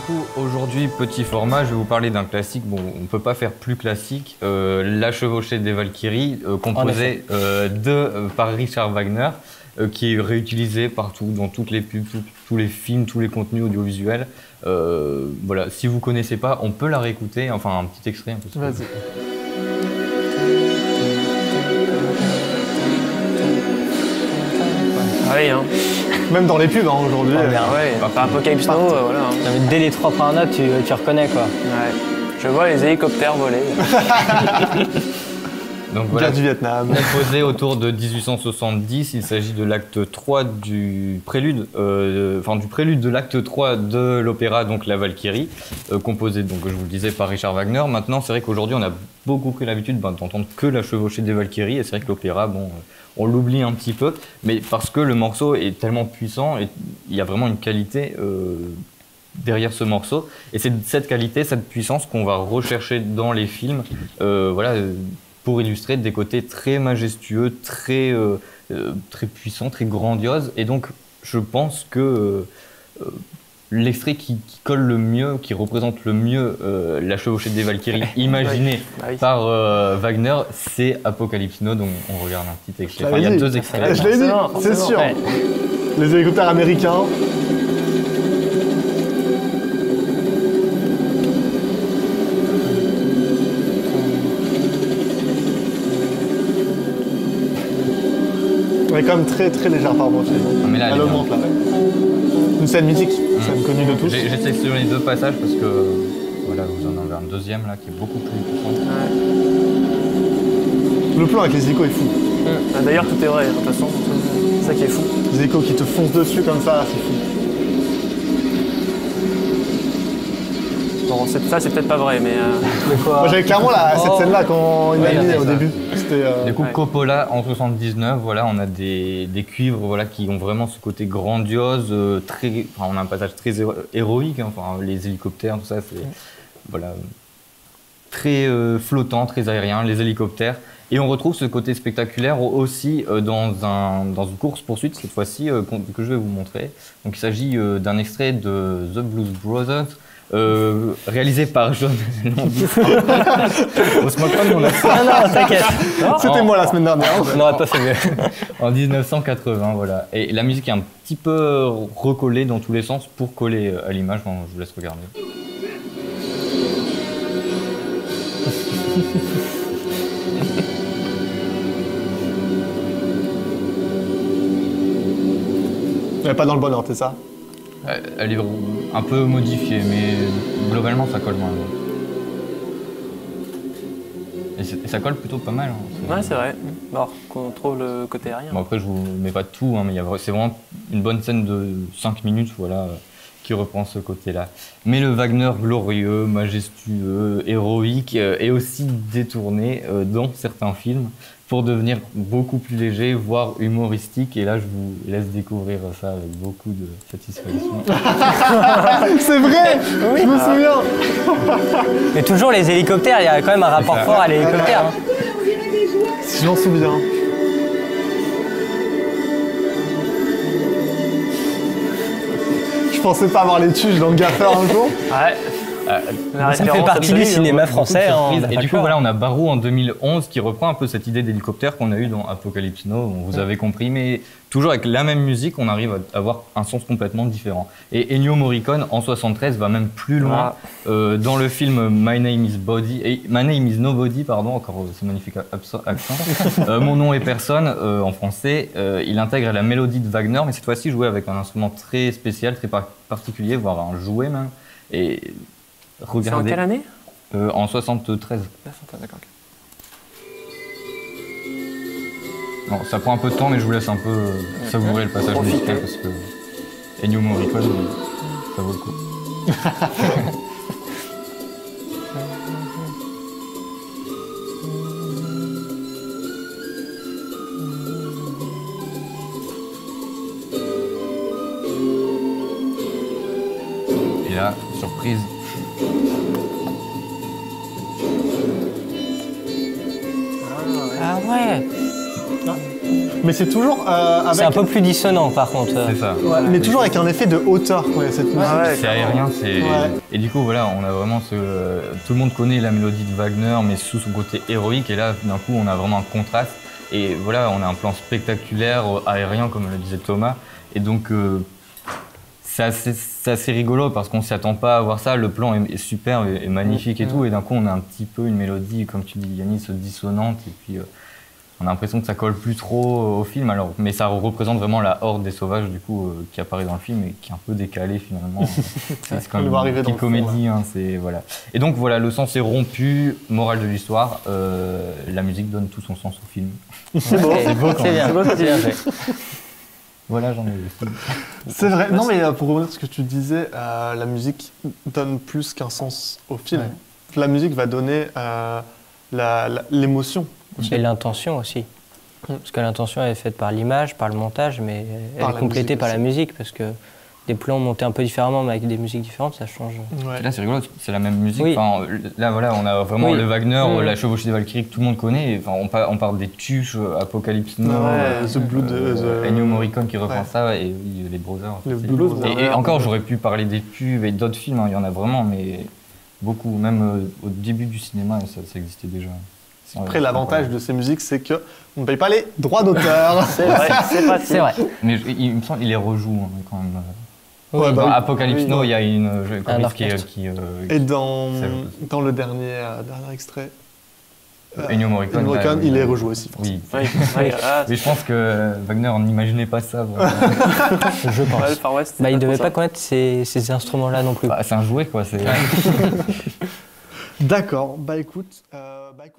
coup, aujourd'hui, petit format, je vais vous parler d'un classique. Bon, on ne peut pas faire plus classique. La chevauchée des Valkyries, composée par Richard Wagner, qui est réutilisé partout, dans toutes les pubs, tous les films, tous les contenus audiovisuels. Voilà, si vous ne connaissez pas, on peut la réécouter. Enfin, un petit extrait. Un peu. Vas-y. Oui, hein. Même dans les pubs aujourd'hui. Par Apocalypse Now, voilà. Hein. Dès les 3 premières notes, tu reconnais quoi. Ouais. Je vois les hélicoptères voler. Donc voilà, du Vietnam. Composé autour de 1870, il s'agit de l'acte 3 du prélude, du prélude de l'acte 3 de l'opéra, donc La Valkyrie, composé, donc, je vous le disais, par Richard Wagner. Maintenant, c'est vrai qu'aujourd'hui, on a beaucoup pris l'habitude d'entendre que la chevauchée des Valkyries, et c'est vrai que l'opéra, bon, on l'oublie un petit peu, mais parce que le morceau est tellement puissant, et il y a vraiment une qualité derrière ce morceau, et c'est cette qualité, cette puissance qu'on va rechercher dans les films, pour illustrer des côtés très majestueux, très puissants, très grandioses. Et donc, je pense que l'extrait qui colle le mieux, qui représente le mieux la chevauchée des Valkyries imaginée par Wagner, c'est Apocalypse Now. Donc, on regarde un petit extrait. Enfin, il y a 2 extraits. Je l'ai dit, c'est sûr. Ouais. Les hélicoptères américains. Elle est quand même très légère par rapport au film. Mais là, elle augmente là. Une scène mythique, une scène connue de tous. J'ai sélectionné 2 passages parce que voilà, vous en avez un deuxième là qui est beaucoup plus puissant. Ouais. Le plan avec les échos est fou. D'ailleurs, tout est vrai, de toute façon. C'est ça qui est fou. Les échos qui te foncent dessus comme ça, c'est fou. Bon, ça, c'est peut-être pas vrai, mais. Moi, j'avais clairement cette scène-là quand il m'a mis au début. Du coup, Coppola en 79, voilà, on a des cuivres, voilà, qui ont vraiment ce côté grandiose, on a un passage très héroïque, hein, enfin, les hélicoptères, tout ça, c'est voilà, très flottant, très aérien, les hélicoptères. Et on retrouve ce côté spectaculaire aussi dans une course-poursuite, cette fois-ci, que je vais vous montrer. Donc, il s'agit d'un extrait de The Blues Brothers, réalisé par John Landis. On se moque pas de mon accent. Non, t'inquiète. C'était moi la semaine dernière. On n'aurait pas fait mieux. En 1980, voilà. Et la musique est un petit peu recollée dans tous les sens pour coller à l'image. Bon, je vous laisse regarder. Elle n'est pas dans le bon ordre, c'est ça? Elle est un peu modifiée, mais globalement, ça colle moins. Et ça colle plutôt pas mal. Hein. Ouais, c'est vrai. Alors, qu'on trouve le côté aérien. Bon, après, je vous mets pas tout, hein, mais c'est vraiment une bonne scène de 5 minutes, voilà, qui reprend ce côté-là. Mais le Wagner glorieux, majestueux, héroïque est aussi détourné dans certains films pour devenir beaucoup plus léger, voire humoristique. Et là, je vous laisse découvrir ça avec beaucoup de satisfaction. C'est vrai, oui. Je me souviens. Mais toujours les hélicoptères, il y a quand même un rapport fort à l'hélicoptère. Hein. Si je m'en souviens. Je pensais pas avoir les tuches dans le gaffeur un jour. Ouais. Ça fait partie du cinéma français. Et du coup, voilà, on a Barou en 2011 qui reprend un peu cette idée d'hélicoptère qu'on a eu dans Apocalypse Now, vous avez compris, mais toujours avec la même musique, on arrive à avoir un sens complètement différent. Et Ennio Morricone, en 73, va même plus loin dans le film My Name is Nobody, pardon, encore ce magnifique accent. Mon nom est personne, en français. Il intègre la mélodie de Wagner, mais cette fois-ci joué avec un instrument très spécial, très particulier, voire un jouet même. Et regardez. C'est en quelle année En 73. D'accord. Bon, ça prend un peu de temps, mais je vous laisse un peu savourer le passage musical parce que Ennio Morricone, ça vaut le coup. Et là, surprise. Ah ouais. Mais c'est toujours avec... C'est un peu plus dissonant par contre. C'est ça. Ouais, mais toujours avec un effet de hauteur quand il y a cette musique. C'est aérien, c'est... Ouais. Et du coup, voilà, on a vraiment ce... Tout le monde connaît la mélodie de Wagner, mais sous son côté héroïque. Et là, d'un coup, on a vraiment un contraste. Et voilà, on a un plan spectaculaire, aérien, comme le disait Thomas. Et donc, c'est assez rigolo parce qu'on ne s'y attend pas à voir ça. Le plan est super et magnifique et tout. Et d'un coup, on a un petit peu une mélodie, comme tu dis, Yanis, dissonante. Et puis... on a l'impression que ça colle plus trop au film, alors, mais ça représente vraiment la horde des sauvages du coup qui apparaît dans le film et qui est un peu décalé finalement. C'est quand même une petite comédie, hein, c'est voilà. Et donc voilà, le sens est rompu. Morale de l'histoire, la musique donne tout son sens au film. C'est beau. C'est beau, c'est bien. C'est bien fait. Voilà, j'en ai. C'est vrai. Non, mais pour revenir à ce que tu disais, la musique donne plus qu'un sens au film. Ouais. La musique va donner l'émotion. Et l'intention aussi. Parce que l'intention elle est faite par l'image, par le montage, mais elle Par est la complétée musique par la aussi. musique, parce que des plans montés un peu différemment, mais avec des musiques différentes, ça change. Ouais. Là, c'est rigolo, c'est la même musique. Oui. Enfin, là, voilà, on a vraiment Oui. le Wagner, Mmh. la chevauchée des Valkyries que tout le monde connaît. Et, enfin, on parle des tuches, Apocalypse Now, The Blue de Ennio Morricone qui reprend Ouais. ça, et oui, les Brothers. Les C'est- Blues Brothers. Et encore, j'aurais pu parler des pubs et d'autres films, hein, il y en a vraiment, mais beaucoup. Même au début du cinéma, ça existait déjà. Après, l'avantage de ces musiques, c'est qu'on ne paye pas les droits d'auteur. C'est vrai, c'est pratique. C'est vrai. Mais il me semble qu'il les rejoue hein, quand même. Ouais, bah Dans oui. Apocalypse Oui, Now, non. il y a une choriste orchestre. Et dans Ça- le dernier extrait, Ennio Morricone, il est rejoué aussi, forcément. Oui. Oui, ah, Mais je pense que Wagner n'imaginait pas ça. Vraiment. Je pense. ouais, le Far West. Bah, il ne devait pour pas ça. connaître ces instruments-là non plus. Bah, c'est un jouet, quoi. D'accord, bah écoute, merci.